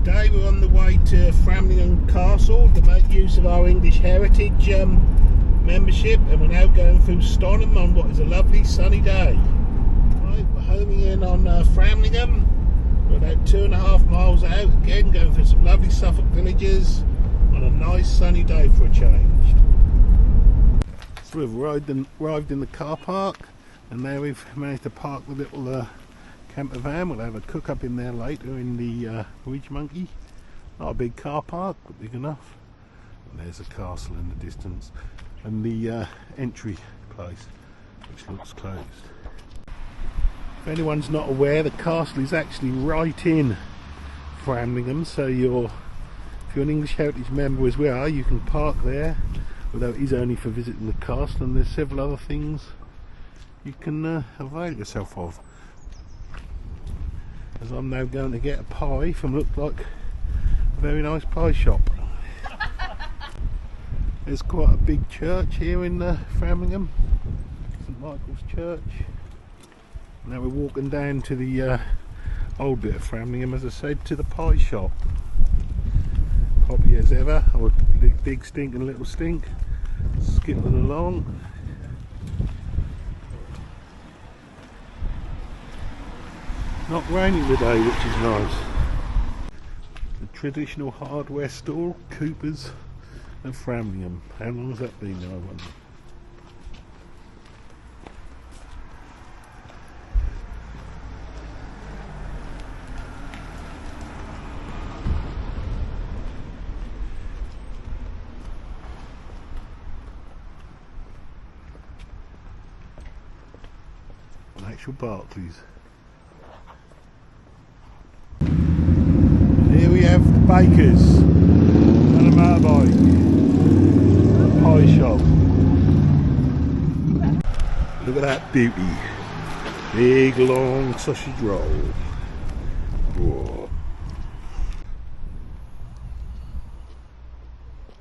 Today we're on the way to Framlingham Castle to make use of our English Heritage membership, and we're now going through Stonham on what is a lovely sunny day. Right, we're homing in on Framlingham. We're about 2.5 miles out, again going through some lovely Suffolk villages on a nice sunny day for a change. So we've arrived in the car park, and now we've managed to park the little camper van. We'll have a cook up in there later in the Ridge Monkey. Not a big car park, but big enough. And there's a castle in the distance, and the entry place, which looks closed. If anyone's not aware, the castle is actually right in Framlingham, so if you're an English Heritage member as we are, you can park there, although it is only for visiting the castle, and there's several other things you can avail yourself of. As I'm now going to get a pie from looked like a very nice pie shop. There's quite a big church here in Framlingham, St Michael's Church. Now we're walking down to the old bit of Framlingham, as I said, to the pie shop. Poppy as ever, or Big Stink and Little Stink, skittling along. Not raining today, which is nice. The traditional hardware store, Cooper's and Framlingham. How long has that been, I wonder? An actual Barclays. Here we have the bakers and a motorbike, a pie shop. Look at that beauty, big long sausage roll. Whoa.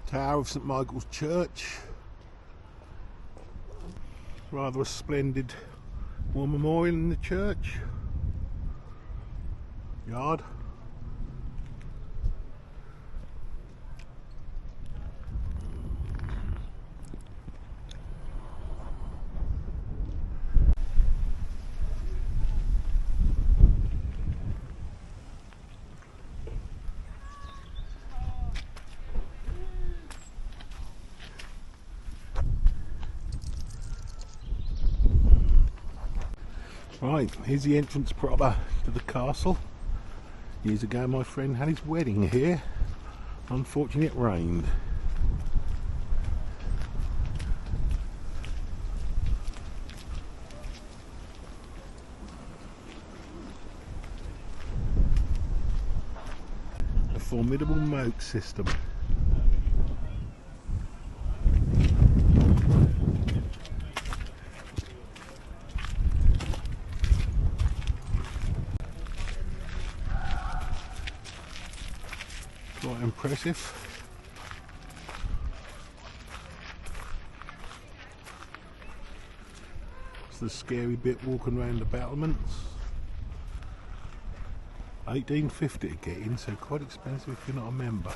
Tower of St Michael's Church, rather a splendid war memorial in the church. Yard. Right, here's the entrance proper to the castle. Years ago my friend had his wedding here. Unfortunately it rained. A formidable moat system. Quite impressive. It's the scary bit walking around the battlements. 18.50 to get in, so quite expensive if you're not a member.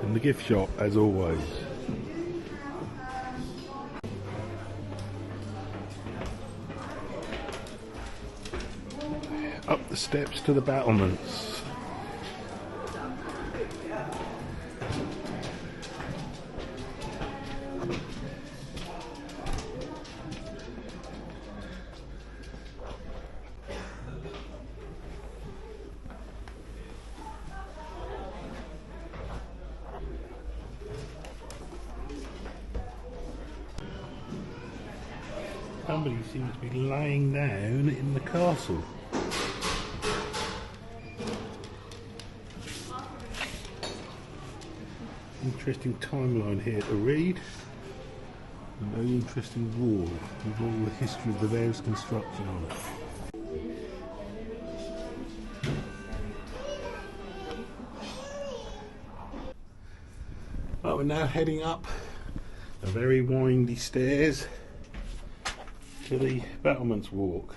In the gift shop, as always. Up the steps to the battlements. Somebody seems to be lying down in the castle. Interesting timeline here to read. A very interesting wall with all the history of the various construction on it. Right, we're now heading up a very windy stairs to the battlements walk.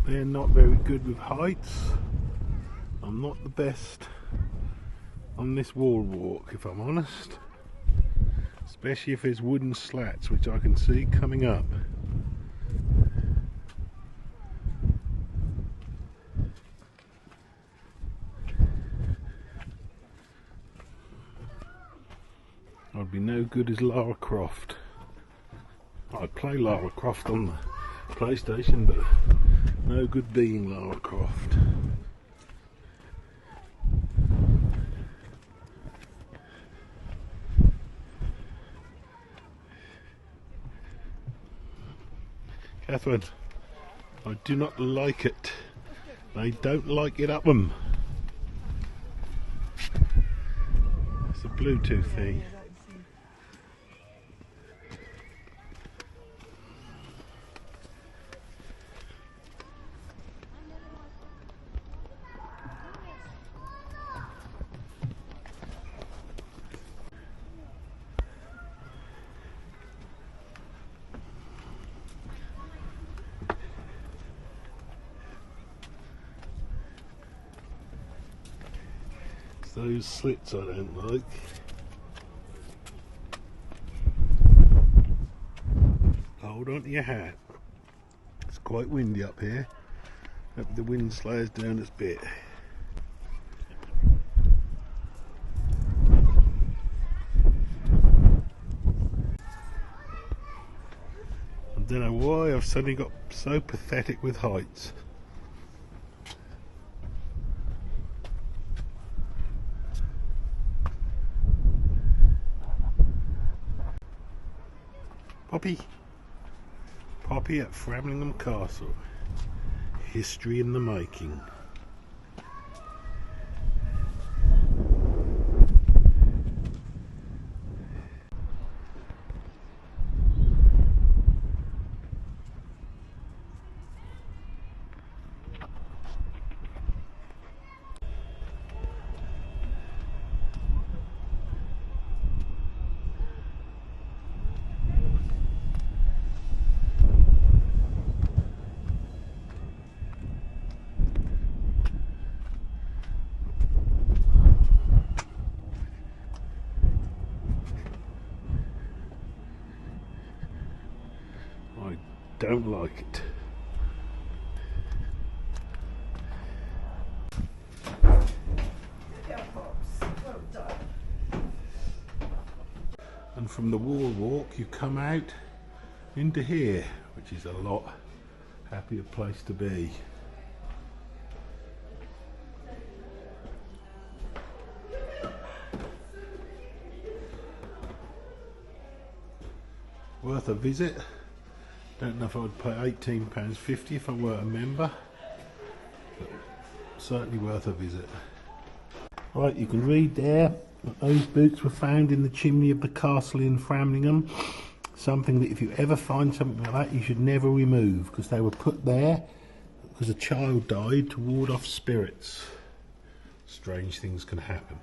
They're not very good with heights. I'm not the best on this wall walk, if I'm honest. Especially if there's wooden slats, which I can see coming up. I'd be no good as Lara Croft. I'd play Lara Croft on the PlayStation, but no good being Lara Croft. Catherine, I do not like it. They don't like it up them. It's a Bluetooth thing. Those slits I don't like. Hold on to your hat. It's quite windy up here. Hope the wind slows down its bit. I don't know why I've suddenly got so pathetic with heights. Poppy at Framlingham Castle. History in the making. Don't like it. And from the wall walk you come out into here, which is a lot happier place to be. Worth a visit. Don't know if I would pay £18.50 if I were a member, but certainly worth a visit. Right, you can read there that those boots were found in the chimney of the castle in Framlingham. Something that if you ever find something like that, you should never remove, because they were put there because a child died to ward off spirits. Strange things can happen.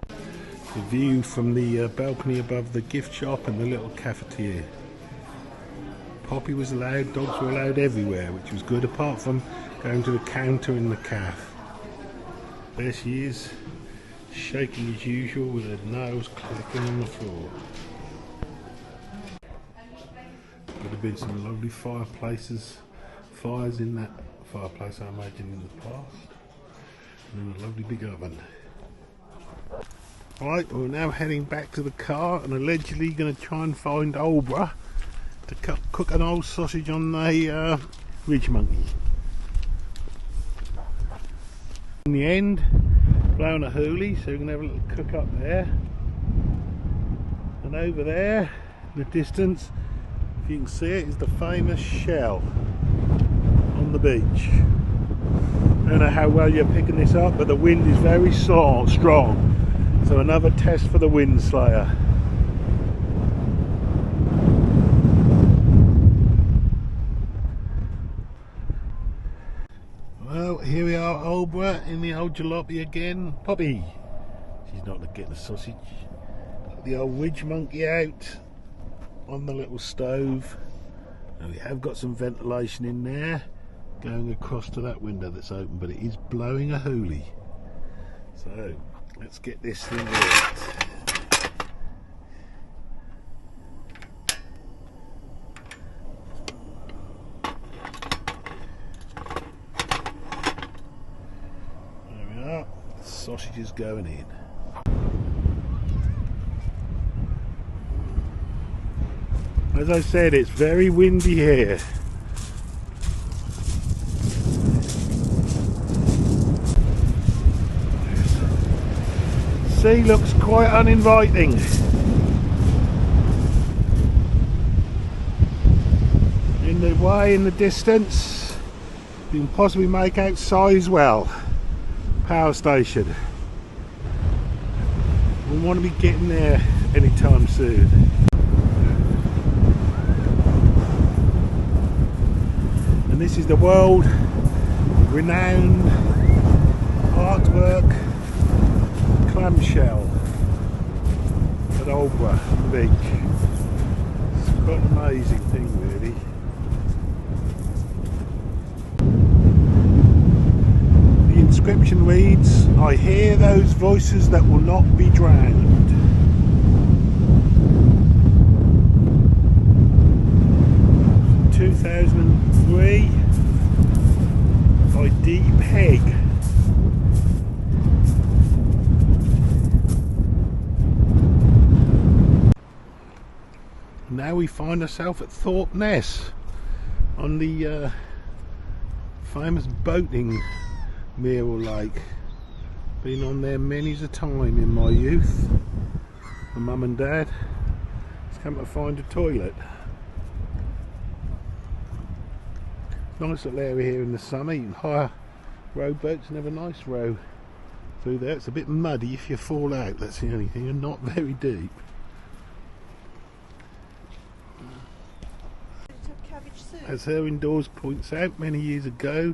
The view from the balcony above the gift shop and the little cafetiere. Poppy was allowed, dogs were allowed everywhere, which was good, apart from going to the counter in the cafe. There she is, shaking as usual with her nails clicking on the floor. Would have been some lovely fires in that fireplace, I imagine, in the past. And then a lovely big oven. Right, we're now heading back to the car and allegedly going to try and find Olbra to cook an old sausage on the ridge monkey. In the end, blowing a hoolie, so we're going to have a little cook up there. And over there, in the distance, if you can see it, is the famous shell on the beach. I don't know how well you're picking this up, but the wind is very strong. So another test for the wind slayer. Well, here we are, Oldborough, in the old jalopy again. Poppy! She's not getting the sausage. Got the old ridge monkey out on the little stove. And we have got some ventilation in there, going across to that window that's open, but it is blowing a hoolie. So, let's get this thing worked. Sausage is going in. As I said, it's very windy here. Sea looks quite uninviting. In the way, in the distance, you can possibly make out Sizewell power station. We want to be getting there anytime soon. And this is the world renowned artwork clamshell at Oldborough Beach. It's quite an amazing thing, really. Inscription reads, "I hear those voices that will not be drowned." 2003 by D. Peg. Now we find ourselves at Thorpe Ness on the famous boating Mirror Lake. Been on there many's a time in my youth. My mum and dad just come to find a toilet. Nice little area here in the summer. You can hire rowboats and have a nice row through there. It's a bit muddy if you fall out, that's the only thing, and not very deep. As her indoors points out, many years ago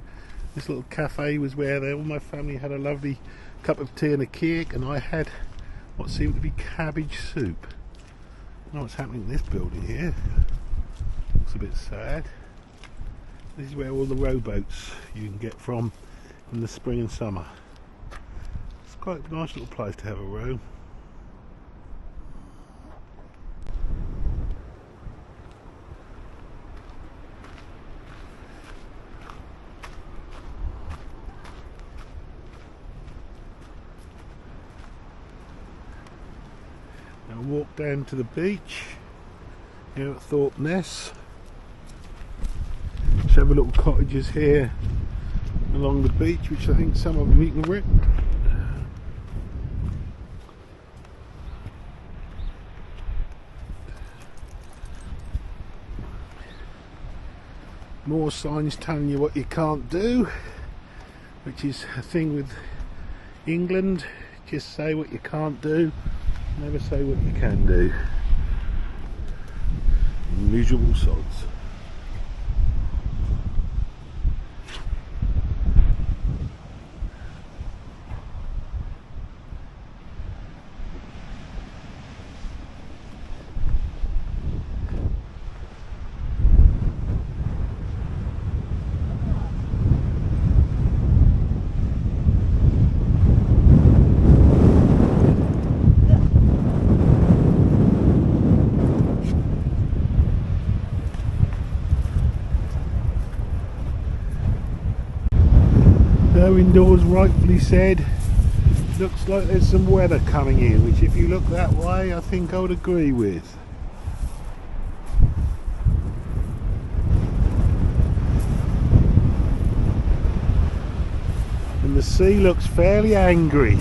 this little cafe was where all my family had a lovely cup of tea and a cake, and I had what seemed to be cabbage soup. I don't know what's happening in this building here. Looks a bit sad. This is where all the rowboats you can get from in the spring and summer. It's quite a nice little place to have a row. Now walk down to the beach here at Thorpe Ness. Several little cottages here along the beach, which I think some of them you can rent. More signs telling you what you can't do, which is a thing with England. Just say what you can't do, never say what you can do. Miserable sods. Indoors rightfully said, looks like there's some weather coming in, which if you look that way I think I would agree with. sea looks fairly angry.